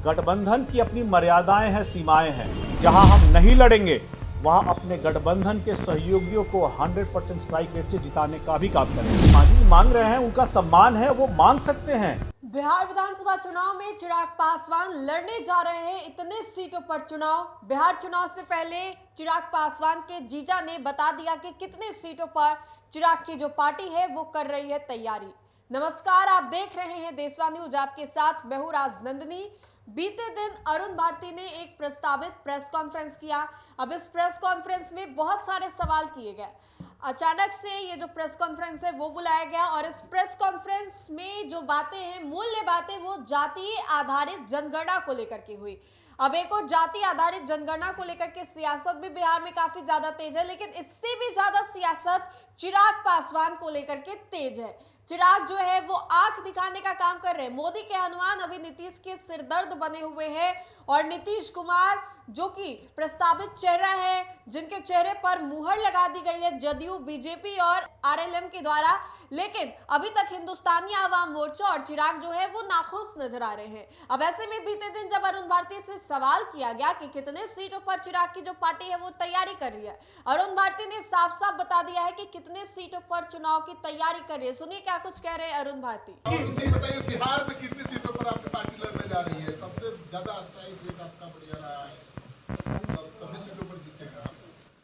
गठबंधन की अपनी मर्यादाएं हैं, सीमाएं हैं। जहां हम नहीं लड़ेंगे वहां अपने गठबंधन के सहयोगियों को 100% स्ट्राइक रेट से जिताने का भी काम करेंगे। मांझी मांग रहे हैं, उनका सम्मान है, वो मांग सकते हैं। बिहार विधानसभा चुनाव में चिराग पासवान लड़ने जा रहे हैं इतने सीटों पर चुनाव। बिहार चुनाव से पहले चिराग पासवान के जीजा ने बता दिया कि कितने सीटों पर चिराग की जो पार्टी है वो कर रही है तैयारी। नमस्कार, आप देख रहे हैं देशवा न्यूज, आपके साथ मैं हूं राजनंदिनी। बीते दिन अरुण भारती ने एक प्रस्तावित प्रेस कॉन्फ्रेंस किया। अब इस प्रेस कॉन्फ्रेंस में बहुत सारे सवाल किए गए। अचानक से ये जो प्रेस कॉन्फ्रेंस है वो बुलाया गया और इस प्रेस कॉन्फ्रेंस में जो बातें हैं, मूल्य बातें, वो जातीय आधारित जनगणना को लेकर के हुई। अब एक और जाति आधारित जनगणना को लेकर के सियासत भी बिहार में काफी ज्यादा तेज है, लेकिन इससे भी ज्यादा सियासत चिराग पासवान को लेकर के तेज है। चिराग जो है वो आंख दिखाने का काम कर रहे हैं। मोदी के हनुमान अभी नीतीश के सिरदर्द बने हुए हैं और नीतीश कुमार जो कि प्रस्तावित चेहरा है, जिनके चेहरे पर मुहर लगा दी गई है जदयू, बीजेपी और आरएलएम के द्वारा, लेकिन अभी तक हिंदुस्तानी आवाम मोर्चा और चिराग जो है वो नाखुश नजर आ रहे हैं। अब ऐसे में बीते दिन जब अरुण भारती से सवाल किया गया कि कितने सीटों पर चिराग की जो पार्टी है वो तैयारी कर रही है, अरुण भारती ने साफ साफ बता दिया है कि कितने सीटों पर चुनाव की तैयारी कर रही है। सुनिए क्या कुछ कह रहे हैं अरुण भारती। बताइए, बिहार में कितनी सीटों पर आपकी पार्टी लड़ने जा रही है? सबसे ज्यादा स्ट्राइक रेट आपका बढ़िया रहा है, सभी सीटों पर जीतेगा।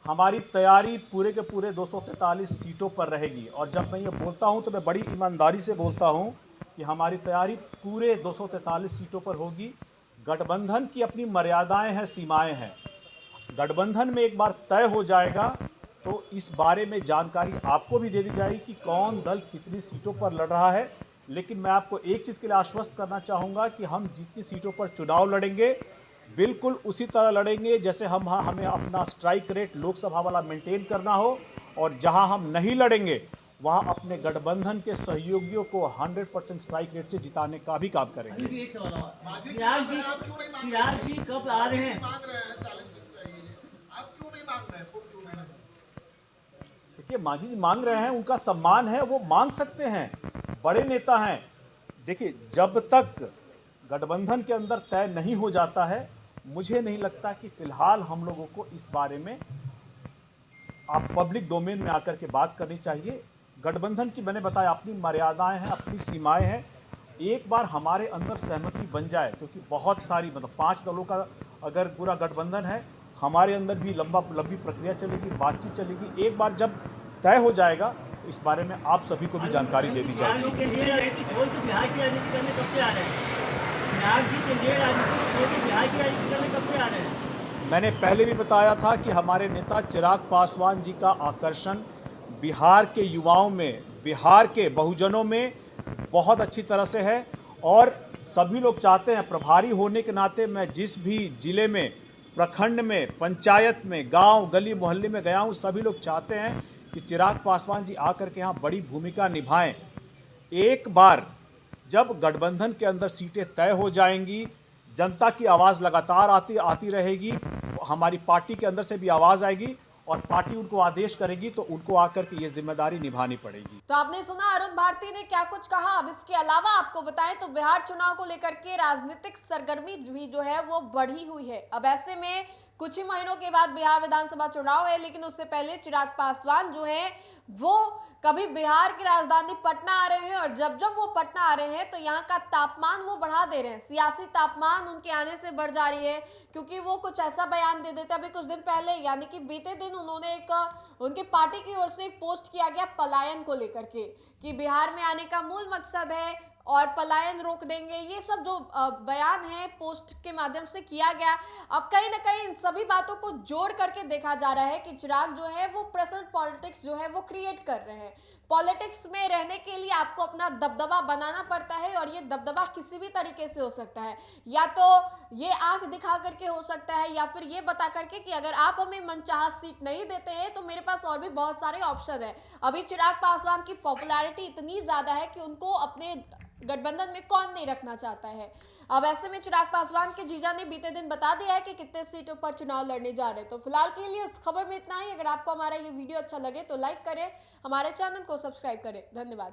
हमारी तैयारी पूरे के पूरे 243 सीटों पर रहेगी और जब मैं ये बोलता हूं तो मैं बड़ी ईमानदारी से बोलता हूं कि हमारी तैयारी पूरे 243 सीटों पर होगी। गठबंधन की अपनी मर्यादाएं हैं, सीमाएं हैं। गठबंधन में एक बार तय हो जाएगा तो इस बारे में जानकारी आपको भी दे दी जाएगी कि कौन दल कितनी सीटों पर लड़ रहा है। लेकिन मैं आपको एक चीज़ के लिए आश्वस्त करना चाहूँगा कि हम जितनी सीटों पर चुनाव लड़ेंगे बिल्कुल उसी तरह लड़ेंगे जैसे हमें अपना स्ट्राइक रेट लोकसभा वाला मेंटेन करना हो, और जहां हम नहीं लड़ेंगे वहां अपने गठबंधन के सहयोगियों को 100% स्ट्राइक रेट से जिताने का भी काम करेंगे। एक सवाल और, चिराग जी कब आ रहे हैं? मांग रहे हैं 40 सीट चाहिए, आप क्यों नहीं मांग रहे हैं? खुद क्यों नहीं? देखिए, मांझी जी मांग रहे हैं, उनका सम्मान है, वो मांग सकते हैं, बड़े नेता हैं। देखिए, जब तक गठबंधन के अंदर तय नहीं हो जाता है, मुझे नहीं लगता कि फिलहाल हम लोगों को इस बारे में आप पब्लिक डोमेन में आकर के बात करनी चाहिए। गठबंधन की मैंने बताया अपनी मर्यादाएं हैं, अपनी सीमाएं हैं। एक बार हमारे अंदर सहमति बन जाए, क्योंकि बहुत सारी 5 दलों का अगर पूरा गठबंधन है, हमारे अंदर भी लंबी प्रक्रिया चलेगी, बातचीत चलेगी। एक बार जब तय हो जाएगा तो इस बारे में आप सभी को भी जानकारी दे दी जाएगी। बिहार की राजनीति करने कब से आ रहे हैं? चिराग जी के लिए राजनीति बिहार की राजनीति करने कब से आ रहे हैं? मैंने पहले भी बताया था कि हमारे नेता चिराग पासवान जी का आकर्षण बिहार के युवाओं में, बिहार के बहुजनों में बहुत अच्छी तरह से है और सभी लोग चाहते हैं। प्रभारी होने के नाते मैं जिस भी जिले में, प्रखंड में, पंचायत में, गांव गली मोहल्ले में गया हूं, सभी लोग चाहते हैं कि चिराग पासवान जी आकर के यहाँ बड़ी भूमिका निभाएं। एक बार जब गठबंधन के अंदर सीटें तय हो जाएंगी, जनता की आवाज़ लगातार आती रहेगी, हमारी पार्टी के अंदर से भी आवाज़ आएगी और पार्टी उनको आदेश करेगी तो उनको आकर के ये जिम्मेदारी निभानी पड़ेगी। तो आपने सुना अरुण भारती ने क्या कुछ कहा। अब इसके अलावा आपको बताएं तो बिहार चुनाव को लेकर के राजनीतिक सरगर्मी भी जो है वो बढ़ी हुई है। अब ऐसे में कुछ ही महीनों के बाद बिहार विधानसभा चुनाव है, लेकिन उससे पहले चिराग पासवान जो है वो कभी बिहार की राजधानी पटना आ रहे हैं और जब जब वो पटना आ रहे हैं तो यहाँ का तापमान वो बढ़ा दे रहे हैं। सियासी तापमान उनके आने से बढ़ जा रही है, क्योंकि वो कुछ ऐसा बयान दे देते। अभी कुछ दिन पहले यानी कि बीते दिन उन्होंने उनकी पार्टी की ओर से एक पोस्ट किया गया पलायन को लेकर के कि बिहार में आने का मूल मकसद है और पलायन रोक देंगे। ये सब जो बयान है पोस्ट के माध्यम से किया गया। अब कहीं ना कहीं इन सभी बातों को जोड़ करके देखा जा रहा है कि चिराग जो है वो प्रेजेंट पॉलिटिक्स जो है वो क्रिएट कर रहे हैं। पॉलिटिक्स में रहने के लिए आपको अपना दबदबा बनाना पड़ता है और ये दबदबा किसी भी तरीके से हो सकता है। या तो ये आंख दिखा करके हो सकता है या फिर ये बता करके कि अगर आप हमें मनचाहा सीट नहीं देते हैं तो मेरे पास और भी बहुत सारे ऑप्शन है। अभी चिराग पासवान की पॉपुलैरिटी इतनी ज्यादा है कि उनको अपने गठबंधन में कौन नहीं रखना चाहता है। अब ऐसे में चिराग पासवान के जीजा ने बीते दिन बता दिया है कि कितने सीटों पर चुनाव लड़ने जा रहे हैं। तो फिलहाल के लिए इस खबर में इतना ही। अगर आपको हमारा ये वीडियो अच्छा लगे तो लाइक करें, हमारे चैनल को सब्सक्राइब करें। धन्यवाद।